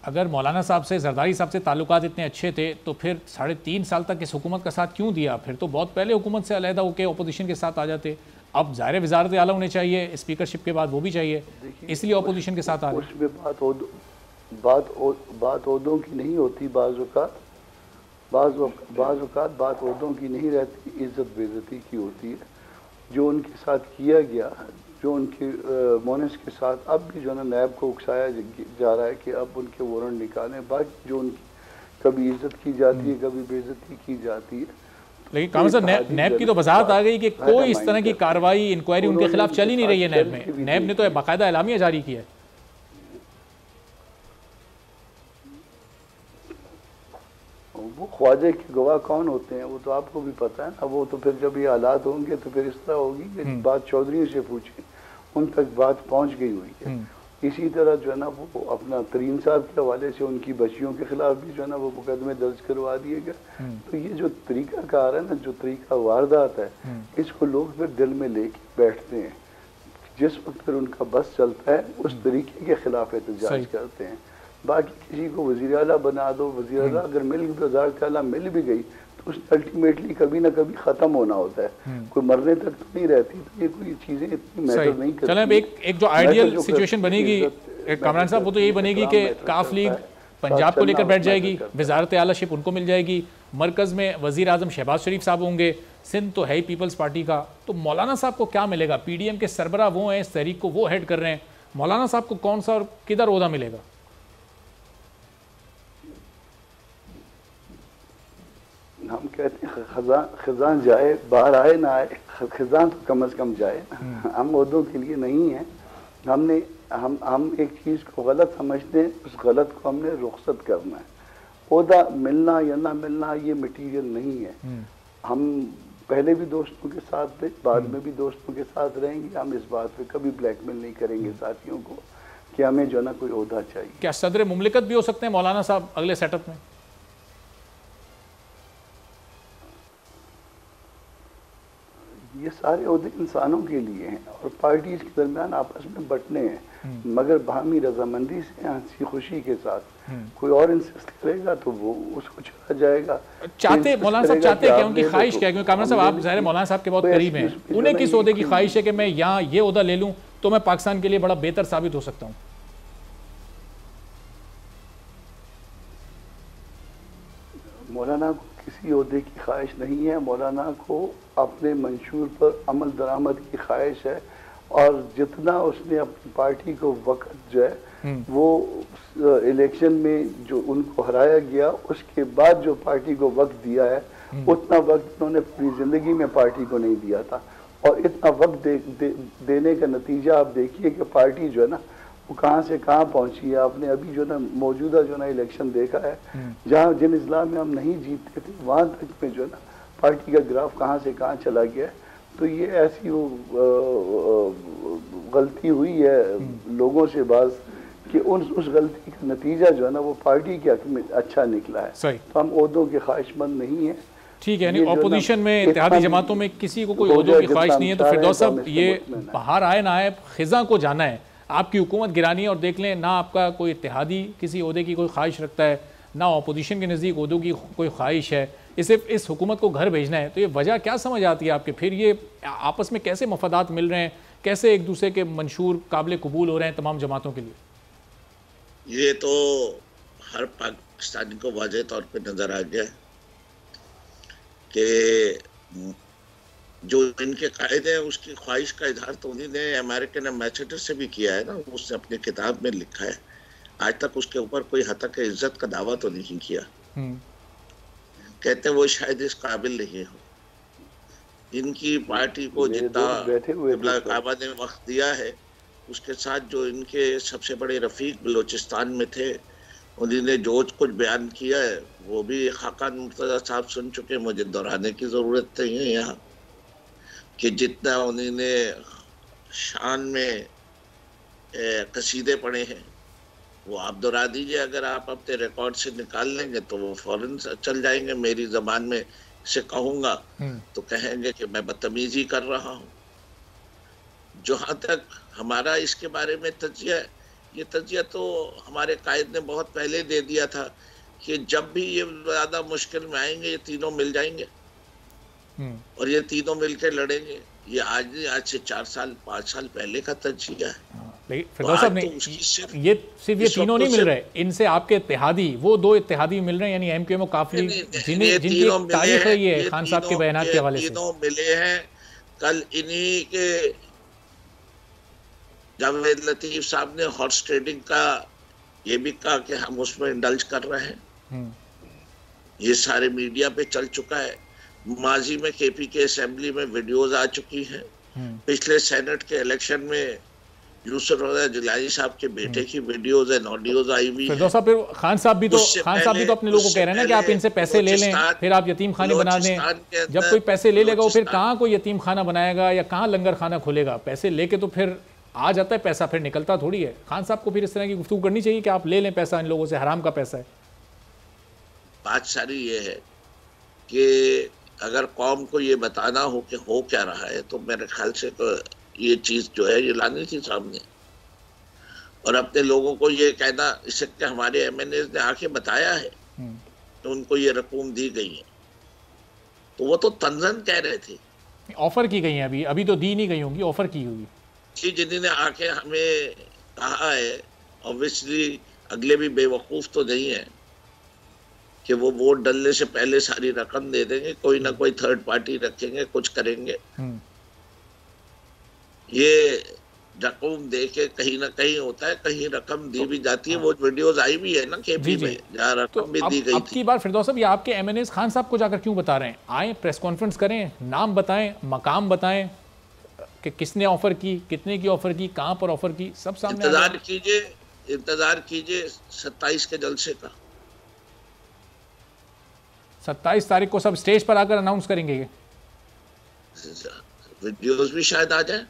अगर मौलाना साहब से, जरदारी साहब से ताल्लुकात इतने अच्छे थे तो फिर 3.5 साल तक इस हुकूमत का साथ क्यों दिया? फिर तो बहुत पहले हुकूमत से अलहदा होकर अपोजिशन के साथ आ जाते। अब ज़ाहिर वजारत आला होने चाहिए, स्पीकरशिप के बाद वो भी चाहिए, इसलिए अपोजिशन के साथ आ रहे। उसमें बात ओहदों की नहीं होती, बाज़ औक़ात बात ओहदों की नहीं रहती, इज़्ज़त बेइज्जती की होती है। जो उनके साथ किया गया, जो उनके मोनिस के साथ अब भी जो है ना नैब को उकसाया जा रहा है कि अब उनके वारंट निकालें। बाकी जो उनकी कभी इज्जत की जाती है, कभी बेइज्जती की जाती है। लेकिन कामरान साहब, नैब की तो वजाहत आ गई कि कोई इस तरह की कार्रवाई, इंक्वायरी उनके खिलाफ चल ही नहीं रही है नैब में। नैब ने तो बाकायदा एलामिया जारी किया है। वो ख्वाजा के गवाह कौन होते हैं वो तो आपको भी पता है ना। वो तो फिर जब ये हालात होंगे तो फिर इस तरह होगी कि बात चौधरी से पूछे, उन तक बात पहुंच गई हुई है। इसी तरह जो है ना वो अपना तरीन साहब के हवाले से उनकी बच्चियों के खिलाफ भी जो है ना वो मुकदमे दर्ज करवा दिए गए। तो ये जो तरीका कार है ना, जो तरीका वारदात है, इसको लोग फिर दिल में लेके बैठते हैं। जिस वक्त फिर उनका बस चलता है उस तरीके के खिलाफ एहतजाज करते हैं। बाकी किसी को वज़ीर आला बना दो, वज़ीर आला अगर वज़ारत आला मिल भी गई तो उसने अल्टीमेटली कभी ना कभी ख़त्म होना होता है, कोई मरने तक तो नहीं रहती। तो ये कोई चीज़ें इतनी मैटर नहीं करती। चलें, एक जो आइडियल सिचुएशन बनेगी कामरान साहब, वो तो यही बनेगी कि काफ लीग पंजाब को लेकर बैठ जाएगी, करता है। वजारत आलाशिप उनको मिल जाएगी, मरकज़ में वज़ीर आज़म शहबाज शरीफ साहब होंगे, सिंध तो है ही पीपल्स पार्टी का, तो मौलाना साहब को क्या मिलेगा? पीडीएम के सरबरा वो हैं, इस तहरीक को वो हेड कर रहे हैं, मौलाना साहब को कौन सा और किधर ओहदा मिलेगा? हम कहते हैं खजान जाए, बाहर आए ना आए, खजान तो कम से कम जाए। हम ओहदों के लिए नहीं है। हम एक चीज़ को गलत समझते हैं, उस गलत को हमने रुखसत करना है। ओहदा मिलना या ना मिलना ये मटीरियल नहीं है। हम पहले भी दोस्तों के साथ थे, बाद में भी दोस्तों के साथ रहेंगे। हम इस बात पे कभी ब्लैकमेल नहीं करेंगे साथियों को कि हमें जो ना कोई ओहदा चाहिए। क्या सदर मुमलिकत भी हो सकते हैं मौलाना साहब अगले सेटअप में? ये सारे ओहदे इंसानों के लिए हैं और पार्टीज के दरमियान आपस में बंटने हैं, मगर बाहमी रजामंदी से, हंसी खुशी के साथ। कोई और इंसिस्ट करेगा तो वो उसको चला जाएगा। चाहते मौलाना साहब चाहते क्या, उनकी ख्वाहिश क्या है? क्योंकि कामरान साहब आप ज़ाहिर मौलाना साहब के बहुत करीब हैं, उन्हें किस ओहदे की ख्वाहिश है कि मैं यहाँ ये ओहदा ले लूँ तो मैं पाकिस्तान के लिए बड़ा बेहतर साबित हो सकता हूँ? मौलाना को किसी ओहदे की ख्वाहिश नहीं है। मौलाना को अपने मंशूर पर अमल दरामद की ख्वाहिश है और जितना उसने अपनी पार्टी को वक्त जो है वो इलेक्शन में जो उनको हराया गया उसके बाद जो पार्टी को वक्त दिया है उतना वक्त उन्होंने पूरी जिंदगी में पार्टी को नहीं दिया था। और इतना वक्त देने का नतीजा आप देखिए कि पार्टी जो है ना वो कहाँ से कहाँ पहुंची है। आपने अभी जो ना मौजूदा जो ना इलेक्शन देखा है, जहाँ जिन इजला में हम नहीं जीतते थे वहाँ तक में जो है ना पार्टी का ग्राफ कहाँ से कहाँ चला गया है। तो ये ऐसी वो गलती हुई है लोगों से बाज कि उस गलती का नतीजा जो है ना वो पार्टी के हक में अच्छा निकला है। सही। तो हम ओहदों के ख्वाहिशमंद नहीं है। ठीक है, यानी ऑपोजिशन में इत्तेहादी जमातों में किसी को कोई ओहदों की ख्वाहिश नहीं है। तो फिरदौस साहब ये बाहर आए ना आए, खिजा को जाना है, आपकी हुकूमत गिरानी है और देख लें ना आपका कोई इत्तेहादी किसी ओहदे की कोई ख्वाहिश रखता है, ना ऑपोजिशन के नज़दीक ओहदों की कोई ख्वाहिश है, सिर्फ इस हुकूमत को घर भेजना है। तो ये वजह क्या समझ आती है आपके? फिर ये आपस में कैसे मफादात मिल रहे हैं, कैसे एक दूसरे के मंशूर काबिल कबूल हो रहे हैं तमाम जमातों के लिए? ये तो हर पाकिस्तानी को वाज़ेह तौर पे नज़र आ गया कि जो इनके कायदे हैं उसकी ख्वाहिश का इजहार तो उन्हीं ने अमेरिकन एम्बेसडर से भी किया है ना। उसने अपनी किताब में लिखा है, आज तक उसके ऊपर कोई हतक इज्जत का दावा तो नहीं किया। कहते वो शायद इस काबिल नहीं हो। इनकी पार्टी को जितना काबा ने वक्त दिया है उसके साथ जो इनके सबसे बड़े रफीक बलोचिस्तान में थे उन्होंने जो कुछ बयान किया है वो भी खाकान मुर्तज़ा साहब सुन चुके, मुझे दोहराने की ज़रूरत नहीं है यहाँ कि जितना उन्होंने शान में कसीदे पढ़े हैं वो आप दोहरा दीजिए। अगर आप अपने रिकॉर्ड से निकाल लेंगे तो वो फौरन चल जाएंगे। मेरी ज़बान में से कहूँगा तो कहेंगे कि मैं बदतमीजी कर रहा हूँ। जहाँ तक हमारा इसके बारे में तजिया है, ये तजिया तो हमारे कायद ने बहुत पहले दे दिया था कि जब भी ये ज़्यादा मुश्किल में आएंगे ये तीनों मिल जाएंगे और ये तीनों मिलकर लड़ेंगे। ये आज नहीं, आज से 4 साल 5 साल पहले का तजिया है। लेकिन फिरदौस साहब ने ये सिर्फ ये तीनों नहीं मिल रहे, इनसे आपके इत्तेहादी वो 2 इत्तेहादी मिल रहे हैं, यानी एमक्यूएम काफी जिनकी तारीफ है ये खान साहब के बयानात के हवाले से तीनों मिले हैं। कल इन्हीं के जावेद लतीफ साहब ने हॉर्स ट्रेडिंग का ये भी कहा कि हम उसमें इंडल्ज कर रहे हैं। ये सारे मीडिया पे चल चुका है। माजी में केपी के असेंबली में वीडियोस आ चुकी हैं। पिछले सेनेट के इलेक्शन में यूसुफ रज़ा जिलानी साहब के बेटे की वीडियोस एंड ऑडियोस आई हुई है। फिर खान साहब भी तो अपने लोगों को कह रहे हैं ना कि आप इनसे पैसे ले लें फिर आप यतीम खाने बना दें। जब कोई पैसे ले लेगा वो फिर कहाँ कोई यतीम खाना बनाएगा या कहाँ लंगर खाना खोलेगा? पैसे लेके तो फिर आ जाता है पैसा, फिर निकलता थोड़ी है। खान साहब को फिर इस तरह की गुफ्तगू करनी चाहिए कि आप ले लें पैसा इन लोगों से, हराम का पैसा है। बात सारी ये है कि अगर कौम को ये बताना हो कि हो क्या रहा है तो मेरे ख्याल से तो ये चीज़ जो है ये लानी थी सामने और अपने लोगों को ये कहना। इससे हमारे MNAs ने आके बताया है तो उनको ये रकूम दी गई है तो वो तो तंजन कह रहे थे। ऑफर की गई है, अभी तो दी नहीं गई होंगी, ऑफर की होगी जी। जिन्होंने आके हमें कहा है ऑब्वियसली अगले भी बेवकूफ तो नहीं है कि वो वोट डलने से पहले सारी रकम दे देंगे, कोई ना कोई थर्ड पार्टी रखेंगे, कुछ करेंगे। ये रकम दे के कहीं ना कहीं होता है, कहीं रकम दी भी जाती है। वो वीडियोस आई भी है ना केपी में, जहाँ रकम भी दी गई अब की बार फिरदौस साहब, ये आपके एमएनएस खान साहब को जाकर क्यों बता रहे हैं? आए, प्रेस कॉन्फ्रेंस करें, नाम बताएं, मकाम बताएं कि किसने ऑफर की, कितने की ऑफर की, कहां पर ऑफर की, सब सामने। इंतजार कीजिए 27 के जलसे का। 27 तारीख को सब स्टेज पर आकर अनाउंस करेंगे। वीडियोस भी शायद आ जाए।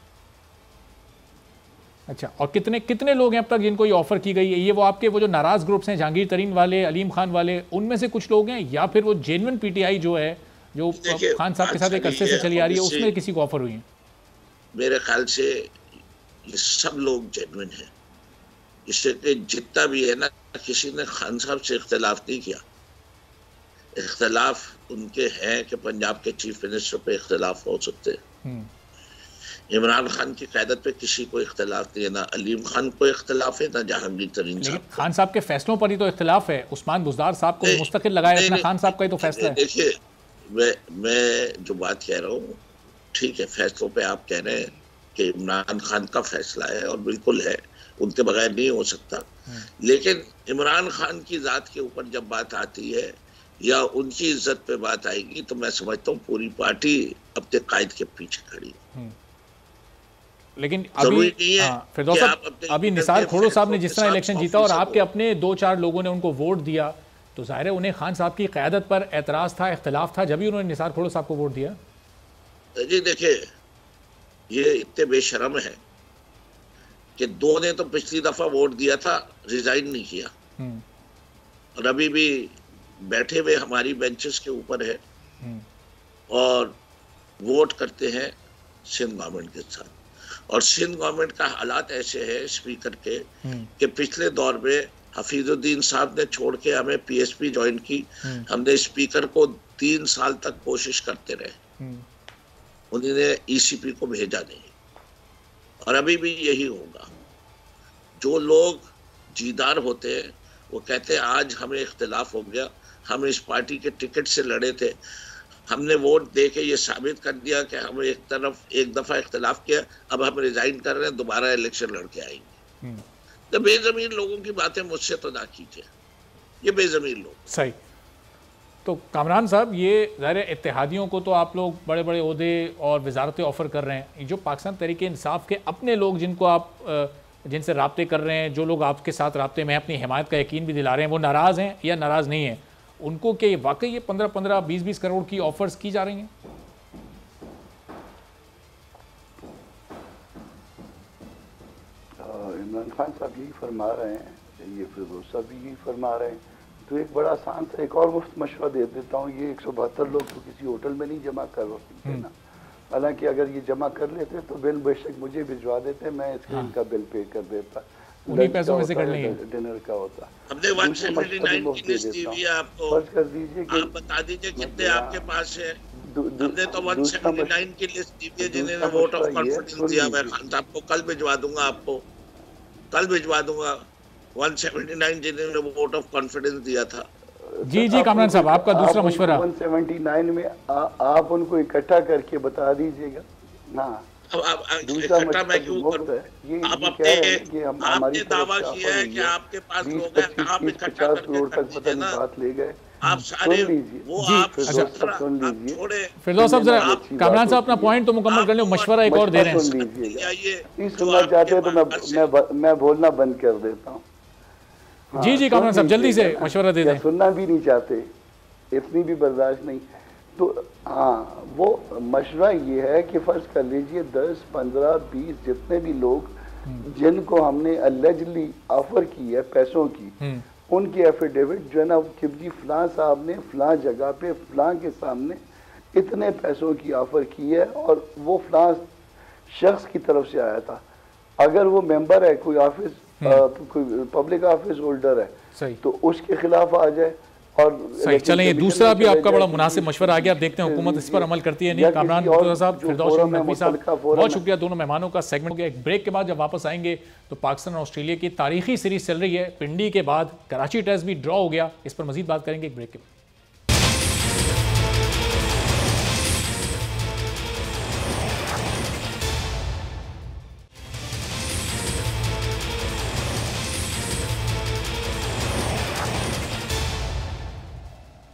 अच्छा, और कितने लोग हैं अब तक जिनको ये ऑफर की गई है? ये वो आपके वो जो नाराज ग्रुप्स हैं, जहांगीर तरीन वाले, अलीम खान वाले, उनमें से कुछ लोग हैं, या फिर वो जेन्युइन पीटीआई जो है, जो खान साहब के साथ एक अरसे से चली आ रही है, उसमें किसी को ऑफर हुई है? मेरे ख्याल से ये सब लोग जेन्युइन हैं। इससे जितना भी है ना, किसी ने खान साहब से इख्तिलाफ नहीं किया। इख्तिलाफ उनके हैं कि पंजाब के चीफ मिनिस्टर पे इख्तिलाफ हो सकते हैं। इमरान खान की क़यादत पे किसी को इख्तिलाफ नहीं है, ना अलीम खान को इख्तिलाफ है, ना जहांगीर तरीन साहब। खान साहब के फैसलों पर ही तो इख्तिलाफ है। उस्मान बुज़दार साहब को मुस्तकिल लगाए रखना खान साहब का ही तो फैसला है। देखिए, मैं जो बात कह रहा हूँ, ठीक है, फैसलों पे आप कह रहे हैं कि इमरान खान का फैसला है, और बिल्कुल है, उनके बगैर नहीं हो सकता। लेकिन इमरान खान की जात के ऊपर जब बात आती है या उनकी इज्जत पे बात आएगी, तो मैं समझता हूँ पूरी पार्टी अपने कायद के पीछे खड़ी। लेकिन अभी निसार खोड़ो साहब ने जिस तरह इलेक्शन जीता और आपके अपने 2-4 लोगों ने उनको वोट दिया, तो जाहिर है उन्हें खान साहब की क़यादत पर एतराज़ था, इख्तिलाफ था, जब ही उन्होंने निसार खोड़ो साहब को वोट दिया। जी देखिए, ये इतने बेशरम है कि 2 ने तो पिछली दफा वोट दिया था, रिजाइन नहीं किया, और अभी भी बैठे हुए हमारी बेंचेस के ऊपर है और वोट करते हैं सिंध गवर्नमेंट के साथ। और सिंध गवर्नमेंट का हालात ऐसे है स्पीकर के कि पिछले दौर में हफीजुद्दीन साहब ने छोड़ के हमें पीएसपी ज्वाइन की, हमने स्पीकर को 3 साल तक कोशिश करते रहे, उन्होंने ईसीपी को भेजा नहीं, और अभी भी यही होगा। जो लोग जीदार होते हैं वो कहते हैं आज हमें इख्तिलाफ हो गया, हम इस पार्टी के टिकट से लड़े थे, हमने वोट दे के ये साबित कर दिया कि हम एक दफा इख्तिलाफ किया, अब हम रिजाइन कर रहे हैं, दोबारा इलेक्शन लड़के आएंगे। तो बेजमीन लोगों की बातें मुझसे तो ना कीजिए, ये बेजमीन लोग। सही। तो कामरान साहब, ये ज़ाहिर इत्तेहादियों को तो आप लोग बड़े बड़े ओहदे और वजारतें ऑफ़र कर रहे हैं, जो पाकिस्तान तहरीक इंसाफ के अपने लोग जिनको आप जिनसे राब्ते कर रहे हैं, जो लोग आपके साथ राब्ते में अपनी हिमायत का यकीन भी दिला रहे हैं, वो नाराज़ हैं या नाराज़ नहीं हैं? उनको क्या वाकई ये 15-15, 20-20 करोड़ की ऑफर्स की जा रही हैं? इमरान खान साहब यही फरमा रहे हैं, ये फिरोज साहब भी यही फरमा रहे हैं। तो एक बड़ा आसान सा एक और मुफ्त मशवरा दे देता हूँ, ये 172 लोग तो किसी होटल में नहीं जमा कर सकते ना। हालांकि अगर ये जमा कर लेते तो बिल बेशक मुझे भिजवा देते, मैं इसके इनका बिल पे कर देता, उन्हीं पैसों में से कर लेंगे, डिनर का होता। हमने 179 की लिस्ट दी हुई है आपको, फर्ज कर दीजिए कि आप बता दीजिए कितने आपके पास है। हमने तो 179 की लिस्ट दी है जिन्होंने वोट ऑफ कॉन्फिडेंस दिया। मैं खान साहब को कल भिजवा दूंगा, आपको कल भिजवा दूंगा 179 जिन्होंने वोट ऑफ कॉन्फिडेंस दिया था। जी जी कामरान साहब, आपका दूसरा मशवरा। 179 में आप उनको इकट्ठा करके बता दीजिएगा। हाँ, इकट्ठा मैं क्यों करूं? आप आपने दावा किया है कि आपके पास लोग हैं, आप इकट्ठा करके बात ले गए। आप सारे वो आप छोड़े। फिरदौस साहब, जरा कामरान साहब अपना पॉइंट तो मुकम्मल कर ले, मशवरा एक और दे रहे हैं। सुनना चाहते हैं तो मैं बोलना बंद कर देता हूँ। जी जी कामरान साहब, जल्दी से मशवरा दे दें। सुनना भी नहीं चाहते, इतनी भी बर्दाश्त नहीं। तो हाँ, वो मशवरा ये है कि फर्ज कर लीजिए 10, 15, 20 जितने भी लोग जिनको हमने अलेजली ऑफर की है पैसों की, उनकी एफिडेविट जो है ना कि जी फलां साहब ने फलां जगह पे फलां के सामने इतने पैसों की ऑफर की है और वो फलां शख्स की तरफ से आया था। अगर वो मेंबर है, कोई ऑफिस कोई पब्लिक ऑफिस होल्डर है, तो उसके खिलाफ आ जाए। और सही, चलें ये दूसरा भी आपका बड़ा मुनासिब मशवरा आ गया। आप देखते हैं हुकूमत इस पर अमल करती है नहीं। कामरान मुर्तज़ा साहब, फिरदौस नकवी साहब, बहुत शुक्रिया दोनों मेहमानों का। सेगमेंट हो गया। एक ब्रेक के बाद जब वापस आएंगे तो पाकिस्तान और ऑस्ट्रेलिया की तारीखी सीरीज चल रही है। पिंडी के बाद कराची टेस्ट भी ड्रॉ हो गया, इस पर मजीद बात करेंगे एक ब्रेक के बाद।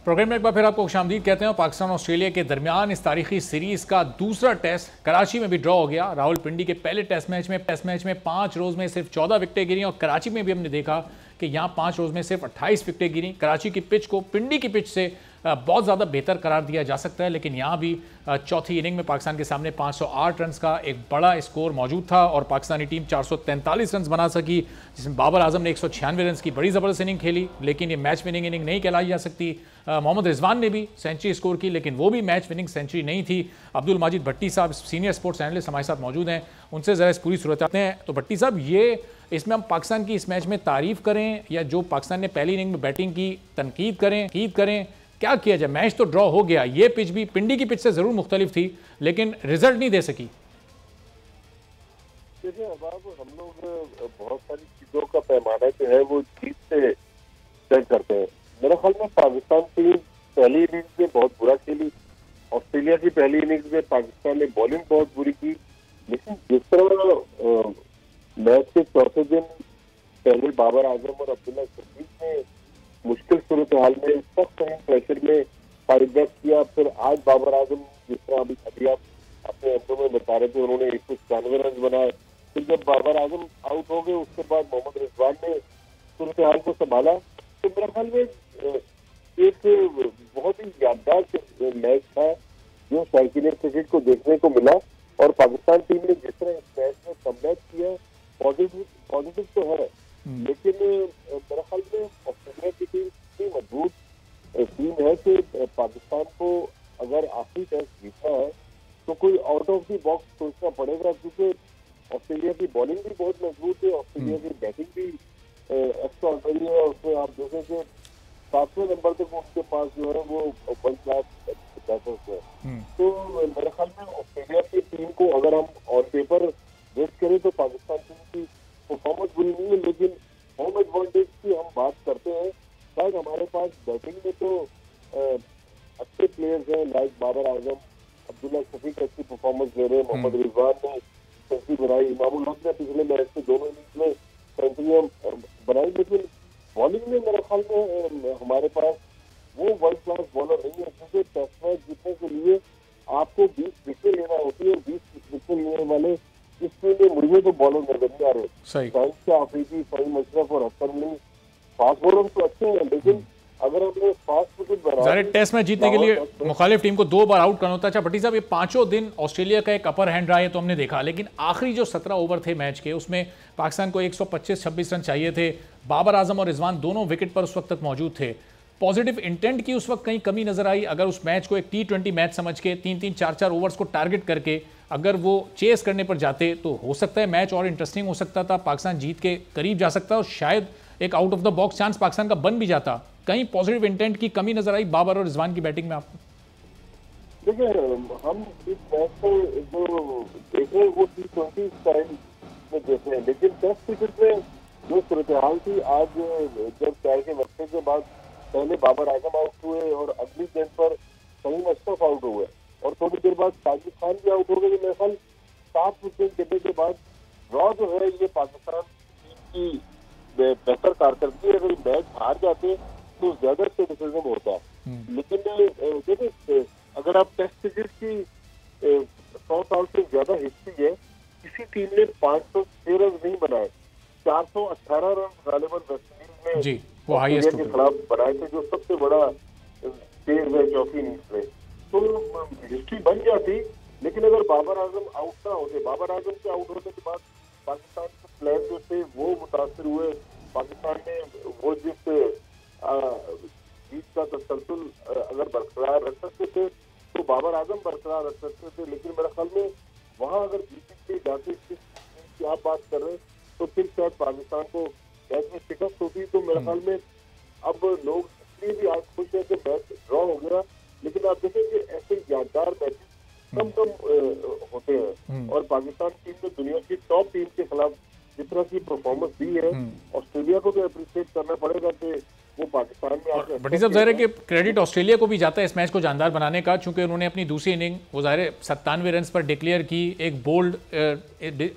प्रोग्राम में एक बार फिर आपको खुशामदीद कहते हैं। पाकिस्तान और ऑस्ट्रेलिया के दरमियान इस तारीखी सीरीज का दूसरा टेस्ट कराची में भी ड्रॉ हो गया। रावलपिंडी के पहले टेस्ट मैच में 5 रोज में सिर्फ 14 विकेटें गिरी और कराची में भी हमने देखा कि यहाँ 5 रोज में सिर्फ 28 विकेटें गिरी। कराची की पिच को पिंडी की पिच से बहुत ज़्यादा बेहतर करार दिया जा सकता है, लेकिन यहाँ भी चौथी इनिंग में पाकिस्तान के सामने 508 रन का एक बड़ा स्कोर मौजूद था और पाकिस्तानी टीम 443 रन बना सकी, जिसमें बाबर आजम ने 196 रन की बड़ी ज़बरदस्त इनिंग खेली, लेकिन ये मैच विनिंग इनिंग नहीं कहलाई जा सकती। मोहम्मद रिजवान ने भी सेंचुरी स्कोर की, लेकिन वो भी मैच विनिंग सेंचुरी नहीं थी। अब्दुल माजिद भट्टी साहब सीनियर स्पोर्ट्स एनालिस्ट हमारे साथ मौजूद हैं, उनसे ज़रा इस पूरी सूरत आते हैं। तो भट्टी साहब, ये इसमें हम पाकिस्तान की इस मैच में तारीफ करें या जो पाकिस्तान ने पहली इनिंग में बैटिंग की तनकीद करें, क्या किया जाए? मैच तो ड्रॉ हो गया, ये पिच भी पिंडी की पिच से जरूर मुख्तलिफ थी, लेकिन रिजल्ट नहीं दे सकी। देखिए अहबाब, हम लोग बहुत सारी चीजों का पैमाना जो है वो जीत से तय करते हैं। मेरे ख्याल में पाकिस्तान टीम पहली इनिंग्स में बहुत बुरा खेली। ऑस्ट्रेलिया की पहली इनिंग्स में पाकिस्तान ने बॉलिंग बहुत बुरी की, लेकिन जिस तरह मैच के चौथे दिन पहले बाबर आजम और अब्दुल्ला शफीक ने मुश्किल सूरत हाल में सख्त प्रेशर में पारिबाग किया, फिर आज बाबर आजम जिस तरह अभी आप अपने अंतों में बता रहे थे, उन्होंने 196 रन बनाए। फिर जब बाबर आजम आउट हो गए उसके बाद मोहम्मद रिजवान ने सूरत हाल को संभाला। तो मेरे ख्याल में एक बहुत ही यादगार मैच था जो शौकीन क्रिकेट को देखने को मिला, और पाकिस्तान टीम ने जिस तरह इस मैच में कमबैक किया, पॉजिटिव तो है, लेकिन मेरे ख्याल में ऑस्ट्रेलिया की टीम इतनी मजबूत टीम है कि पाकिस्तान को अगर आखिरी टेस्ट जीतना है तो कोई आउट ऑफ द बॉक्स सोचना पड़ेगा, क्योंकि ऑस्ट्रेलिया की बॉलिंग भी बहुत मजबूत है, ऑस्ट्रेलिया की बैटिंग भी एक्स्ट्रा ऑर्डिनरी है। उसमें आप देखें कि 7वें नंबर तक उनके पास जो है वो 1 लाख बैटर्स है। तो मेरे ख्याल में ऑस्ट्रेलिया की टीम को अगर हम ऑन पेपर रेट करें तो पाकिस्तान टीम की परफॉर्मेंस बुरी नहीं है, लेकिन होम एडवांटेज की हम बात करते हैं। शायद हमारे पास बैटिंग में तो अच्छे प्लेयर्स हैं, लाइक बाबर आजम, अब्दुल्ला शफीक अच्छी परफॉर्मेंस दे रहे हैं, मोहम्मद रिजवान ने सेंचुरी बनाई, इमामुल हक ने पिछले मैच में दोनों इनिंग्स में सेंचुरियां बनाई, लेकिन बॉलिंग में मेरे ख्याल में हमारे पास वो वर्ल्ड क्लास बॉलर नहीं है, क्योंकि टेस्ट मैच जीतने के लिए आपको 20 विकेट लेना होती है। 20 विकेट लेने वाले इस टीम में मुझे तो बॉलर नजर नहीं आ रहे। शाहिद आफरीदी, फहीम अशरफ और हसन अली फास्ट बॉलर तो अच्छे हैं, लेकिन अगर हमने फास्ट विकेट बना टेस्ट मैच जीतने के लिए मुखालिफ टीम को 2 बार आउट करना होता है। अच्छा भट्टी साहब, ये 5 दिन ऑस्ट्रेलिया का एक अपर हैंड रहा है तो हमने देखा, लेकिन आखिरी जो 17 ओवर थे मैच के उसमें पाकिस्तान को 125-26 रन चाहिए थे। बाबर आजम और रिजवान दोनों विकेट पर उस वक्त तक मौजूद थे। पॉजिटिव इंटेंट की उस वक्त कहीं कमी नजर आई? अगर उस मैच को एक T20 मैच समझ के 3-3, 4-4 ओवर्स को टारगेट करके अगर वो चेस करने पर जाते तो हो सकता है मैच और इंटरेस्टिंग हो सकता था, पाकिस्तान जीत के करीब जा सकता और शायद एक out of the box chance Pakistan का बन भी जाता। कहीं पॉजिटिव इंटेंट की कमी नजर आई बाबर और रिजवान की बैटिंग में आपको? देखिए, हम इस मैच को जो देख रहे हैं वो T20 स्टाइल में देख रहे हैं, लेकिन टेस्ट क्रिकेट में जो सूरत हाल थी, आज जब चाय के वक्फे के बाद पहले बाबर आजम आउट हुए और अगली गेंद पर फहीम अशरफ आउट हुए और थोड़ी देर बाद साजिद खान भी आउट हो गए। मेरे ख्याल 7 विकेट गिरने के बाद ड्रॉ जो है ये पाकिस्तान टीम की बेहतर कारकर्दगी है। अगर मैच हार जाते तो ज्यादा क्रिटिसिज्म होता है, लेकिन देखिए अगर आप टेस्ट क्रिकेट की 100 साल से ज्यादा हिस्ट्री है, किसी टीम ने 506 रन नहीं बनाए, 418 रन गालिबन वेस्टइंडीज में जी वो हाईएस्ट के खिलाफ बनाए थे, जो सबसे बड़ा तेज है चौथी इनिंग्स में। तो हिस्ट्री बन जाती, लेकिन अगर बाबर आजम आउट ना होते, बाबर आजम के आउट होने के बाद पाकिस्तान के प्लेयर जो थे वो मुतासर हुए। पाकिस्तान ने वो जिस जीत का तसलसल अगर बरकरार रख सकते थे तो बाबर आजम बरकरार रख सकते थे, लेकिन मेरे ख्याल में वहाँ अगर जीत जाते की आप बात कर रहे हैं तो फिर शायद पाकिस्तान को मैच में शिकस्त होती। तो मेरे ख्याल में अब लोग इसलिए भी आज खुश है कि मैच ड्रॉ हो गया, लेकिन आप देखें कि ऐसे यादगार मैच कम होते हैं और पाकिस्तान टीम ने दुनिया की टॉप टीम के खिलाफ जिस तरह की परफॉर्मेंस दी है, ऑस्ट्रेलिया को भी अप्रिशिएट करना पड़ेगा कि वो पाकिस्तान में आके भट्टी साहब, जाहिर है कि क्रेडिट ऑस्ट्रेलिया को भी जाता है इस मैच को जानदार बनाने का, चूंकि उन्होंने अपनी दूसरी इनिंग वो जाहिर है 97 रन पर डिक्लेयर की, एक बोल्ड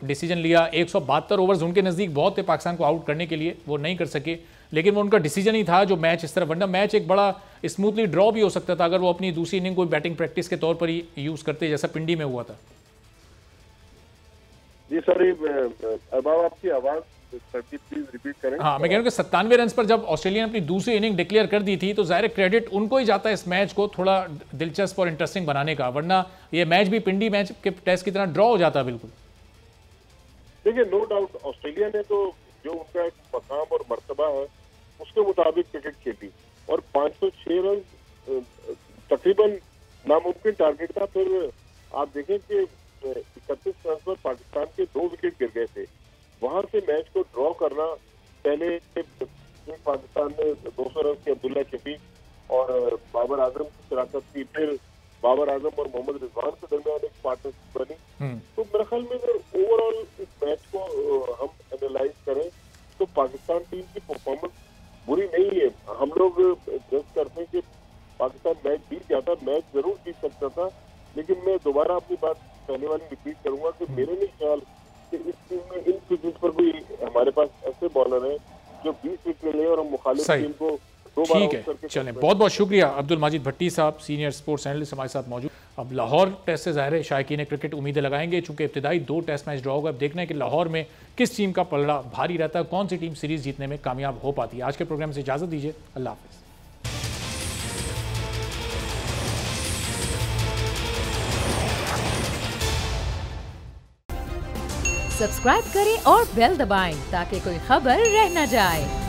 डिसीजन लिया, 172 ओवर्स उनके नज़दीक बहुत थे पाकिस्तान को आउट करने के लिए, वो नहीं कर सके, लेकिन वो उनका डिसीजन ही था जो मैच इस तरह, वरना मैच एक बड़ा स्मूथली ड्रॉ भी हो सकता था अगर वो अपनी दूसरी इनिंग को बैटिंग प्रैक्टिस के तौर पर ही यूज़ करते, जैसा पिंडी में हुआ था। जी सर, अरबाब आपकी आवाज़ प्लीज रिपीट करें। हाँ, मैं कह रहा हूँ कि 97 रन पर जब ऑस्ट्रेलिया ने अपनी दूसरी इनिंग डिक्लेयर कर दी थी तो जाहिर क्रेडिट उनको ही जाता है इस मैच को थोड़ा दिलचस्प और इंटरेस्टिंग बनाने का, वरना ये मैच भी पिंडी मैच के टेस्ट की तरह ड्रॉ हो जाता बिल्कुल। देखिए, नो डाउट ऑस्ट्रेलिया ने तो जो उनका एक मकाम और मर्तबा है उसके मुताबिक क्रिकेट खेली और 506 रन तकरीबन नामुमकिन टारगेट था। फिर आप देखें कि 31 रन पर पाकिस्तान के 2 विकेट गिर गए थे, वहां से मैच को ड्रॉ करना, पहले पाकिस्तान ने 200 रन की अब्दुल्ला शफीक और बाबर आजम की शराकत की, फिर बाबर आजम और मोहम्मद रिजवान के दरमियान एक पार्टनरशिप बनी। तो मेरे ख्याल में अगर ओवरऑल इस मैच को हम एनालाइज करें तो पाकिस्तान टीम की परफॉर्मेंस बुरी नहीं है। हम लोग जज करते हैं कि पाकिस्तान मैच जीत जाता, मैच जरूर जीत सकता था, लेकिन मैं दोबारा अपनी बात पहले वाली रिपीट करूंगा कि मेरे नहीं ख्याल कि इस टीम में इन पिचेस पर कोई हमारे पास ऐसे बॉलर हैं जो 20 विकेट ले और हम मुखालिफ टीम को दो बार आउट करके। चलें, बहुत बहुत शुक्रिया अब्दुल माजिद भट्टी साहब, सीनियर स्पोर्ट्स एनालिस्ट हमारे साथ मौजूद। अब लाहौर टेस्ट से ज़ाहिर है शायकीन क्रिकेट उम्मीदें लगाएंगे, चूंकि इब्तिदाई 2 टेस्ट मैच ड्रॉ होगा। अब देखना है कि लाहौर में किस टीम का पलड़ा भारी रहता है, कौन सी टीम सीरीज जीतने में कामयाब हो पाती है। आज के प्रोग्राम से इजाजत दीजिए, अल्लाह हाफिज़। सब्सक्राइब करें और बेल दबाएं ताकि कोई खबर रह न जाए।